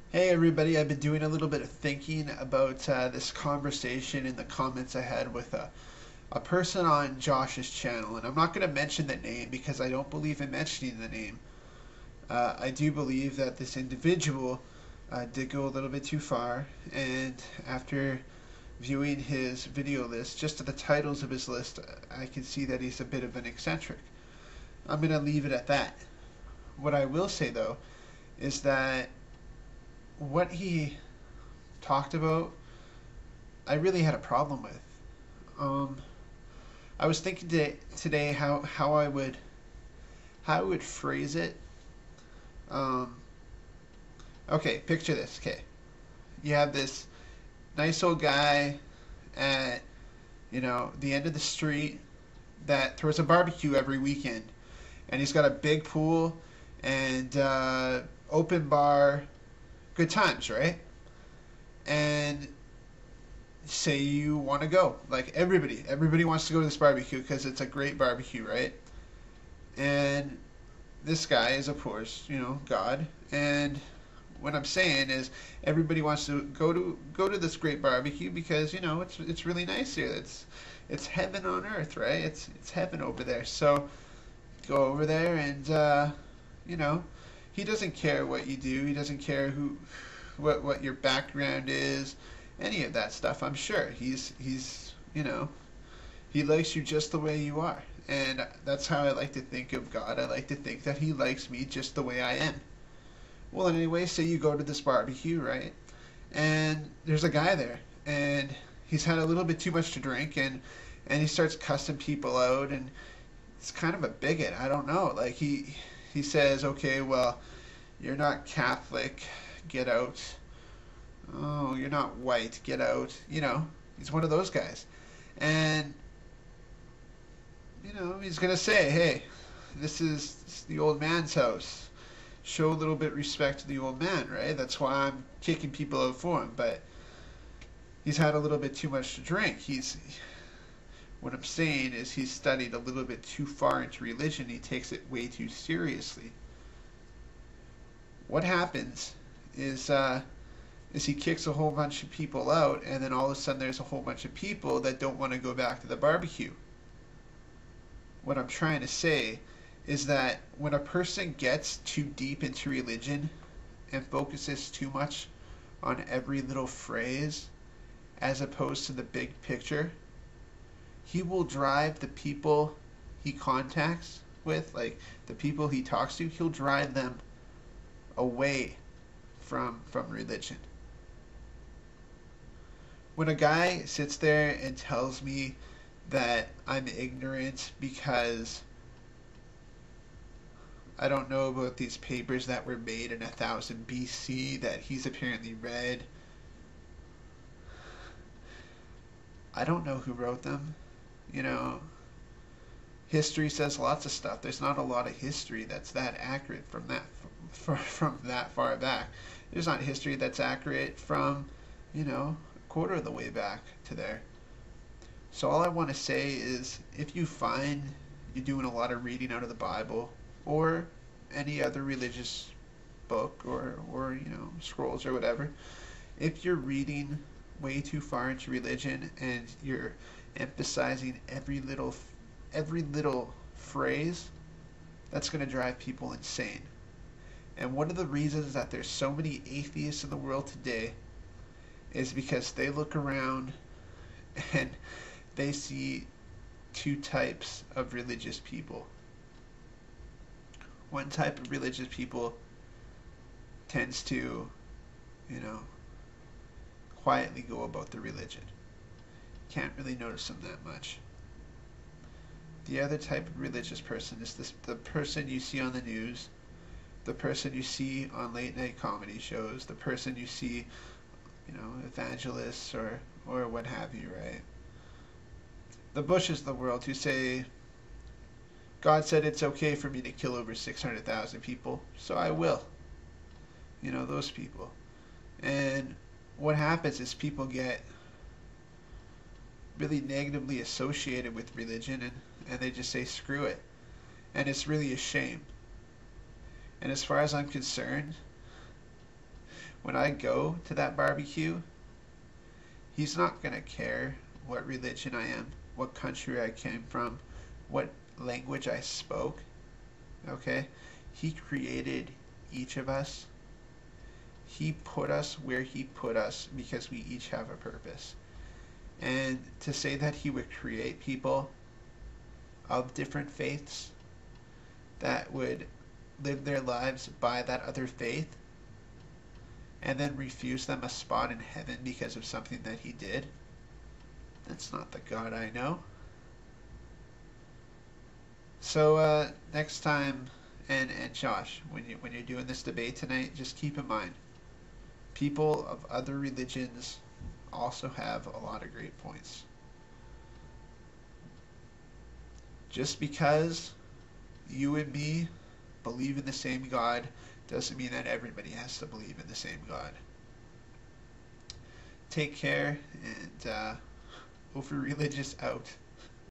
Hey everybody, I've been doing a little bit of thinking about this conversation in the comments I had with a person on Josh's channel, and I'm not going to mention the name because I don't believe in mentioning the name. I do believe that this individual did go a little bit too far, and after viewing his video list, just at the titles of his list, I can see that he's a bit of an eccentric. I'm going to leave it at that. What I will say though is that what he talked about, I really had a problem with. Um, I was thinking today how I would phrase it. Um, okay, picture this. Okay, you have this nice old guy at the end of the street that throws a barbecue every weekend, and he's got a big pool and open bar, good times, right? And say you want to go, like everybody wants to go to this barbecue because it's a great barbecue, right? And this guy is, of course, God. And what I'm saying is everybody wants to go to this great barbecue because it's really nice here. It's heaven on earth, right? It's heaven over there. So go over there, and you know he doesn't care what you do. He doesn't care what your background is, any of that stuff. I'm sure he likes you just the way you are. And that's how I like to think of God. I like to think that he likes me just the way I am. Well, anyway, say you go to this barbecue, right? And there's a guy there, and he's had a little bit too much to drink, and he starts cussing people out, and it's kind of a bigot. I don't know. Like he says, okay, well, you're not Catholic, get out. Oh, you're not white, get out. He's one of those guys. And he's gonna say, hey, this is the old man's house. Show a little bit of respect to the old man, right? That's why I'm kicking people out for him. But he's had a little bit too much to drink. What I'm saying is he's studied a little bit too far into religion. He takes it way too seriously. What happens is he kicks a whole bunch of people out, and then all of a sudden there's a whole bunch of people that don't want to go back to the barbecue. What I'm trying to say is that when a person gets too deep into religion and focuses too much on every little phrase as opposed to the big picture, he will drive the people he contacts with, like the people he talks to, he'll drive them away from religion. When a guy sits there and tells me that I'm ignorant because I don't know about these papers that were made in 1000 BC that he's apparently read, I don't know who wrote them. You know, history says lots of stuff. There's not a lot of history that's that accurate from that far back. There's not history that's accurate from, a quarter of the way back to there. So all I want to say is if you find you're doing a lot of reading out of the Bible or any other religious book or scrolls or whatever, if you're reading way too far into religion and you're emphasizing every little phrase, that's going to drive people insane. And one of the reasons that there's so many atheists in the world today is because they look around and they see two types of religious people. One type of religious people tends to, quietly go about the religion. Can't really notice them that much. The other type of religious person is the person you see on the news, the person you see on late night comedy shows, the person you see, evangelists or what have you, right? The Bushes of the world who say, God said it's okay for me to kill over 600,000 people, so I will. Those people. And what happens is people get really negatively associated with religion, and they just say screw it. And it's really a shame. And as far as I'm concerned, when I go to that barbecue, he's not going to care what religion I am, what country I came from, what language I spoke. Okay? He created each of us. He put us where he put us because we each have a purpose. And to say that he would create people of different faiths that would live their lives by that other faith and then refuse them a spot in heaven because of something that he did, that's not the God I know. So next time, and Josh, when you're doing this debate tonight, just keep in mind, people of other religions also have a lot of great points. Just because you and me believe in the same God doesn't mean that everybody has to believe in the same God. Take care, and Over Religious out.